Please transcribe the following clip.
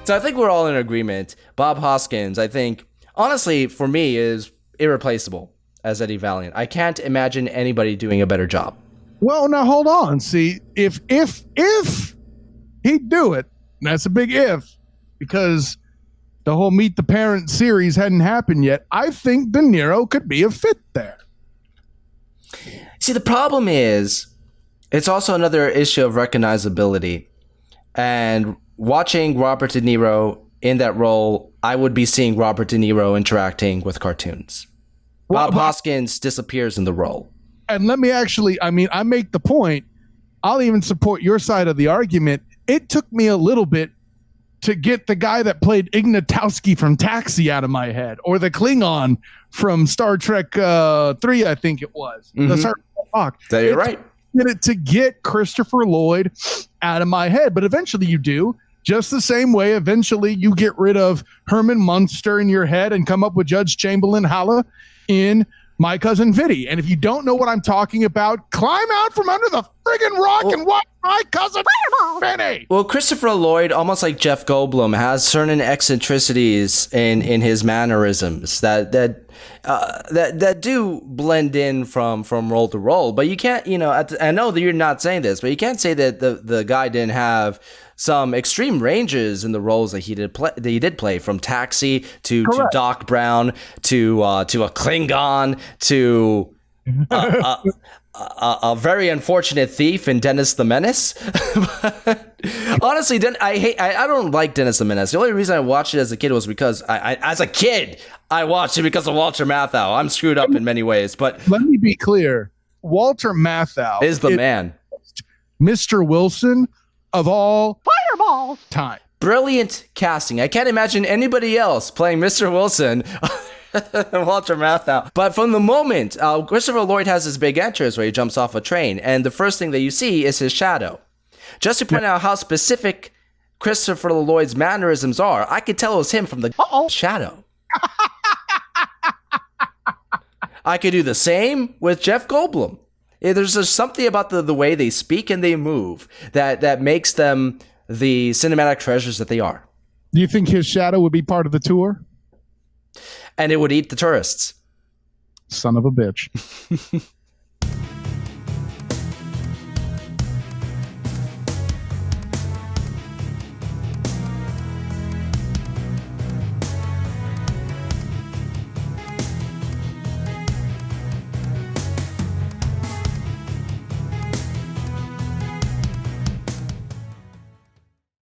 So I think we're all in agreement. Bob Hoskins, I think, honestly, for me, is irreplaceable as Eddie Valiant. I can't imagine anybody doing a better job. Well, now hold on. See, if he'd do it, that's a big if, because the whole Meet the Parent series hadn't happened yet. I think De Niro could be a fit there. See, the problem is, it's also another issue of recognizability. And watching Robert De Niro in that role, I would be seeing Robert De Niro interacting with cartoons. Bob Hoskins disappears in the role. And let me actually, I make the point. I'll even support your side of the argument. It took me a little bit to get the guy that played Ignatowski from Taxi out of my head, or the Klingon from Star Trek 3, I think it was. You're right. To get Christoper Lloyd out of my head, but eventually you do. Just the same way, eventually you get rid of Herman Munster in your head and come up with Judge Chamberlain Halla in My Cousin Vinny. And if you don't know what I'm talking about, climb out from under the friggin' rock and watch My Cousin Vinny. Well, Christoper Lloyd, almost like Jeff Goldblum, has certain eccentricities in his mannerisms that do blend in from role to role. But you can't, I know that you're not saying this, but you can't say that the guy didn't have some extreme ranges in the roles that he did play, from Taxi to Doc Brown to a Klingon to a very unfortunate thief in Dennis the Menace. Honestly, I don't like Dennis the Menace. The only reason I watched it as a kid was because as a kid I watched it because of Walter Matthau. I'm screwed up in many ways, but let me be clear: Walter Matthau is the man, Mr. Wilson of all fireballs time. Brilliant casting. I can't imagine anybody else playing Mr. Wilson than Walter Matthau. But from the moment Christoper Lloyd has his big entrance where he jumps off a train, and the first thing that you see is his shadow. Just to point out how specific Christoper Lloyd's mannerisms are, I could tell it was him from the shadow. I could do the same with Jeff Goldblum. There's just something about the way they speak and they move that makes them the cinematic treasures that they are. Do you think his shadow would be part of the tour? And it would eat the tourists. Son of a bitch.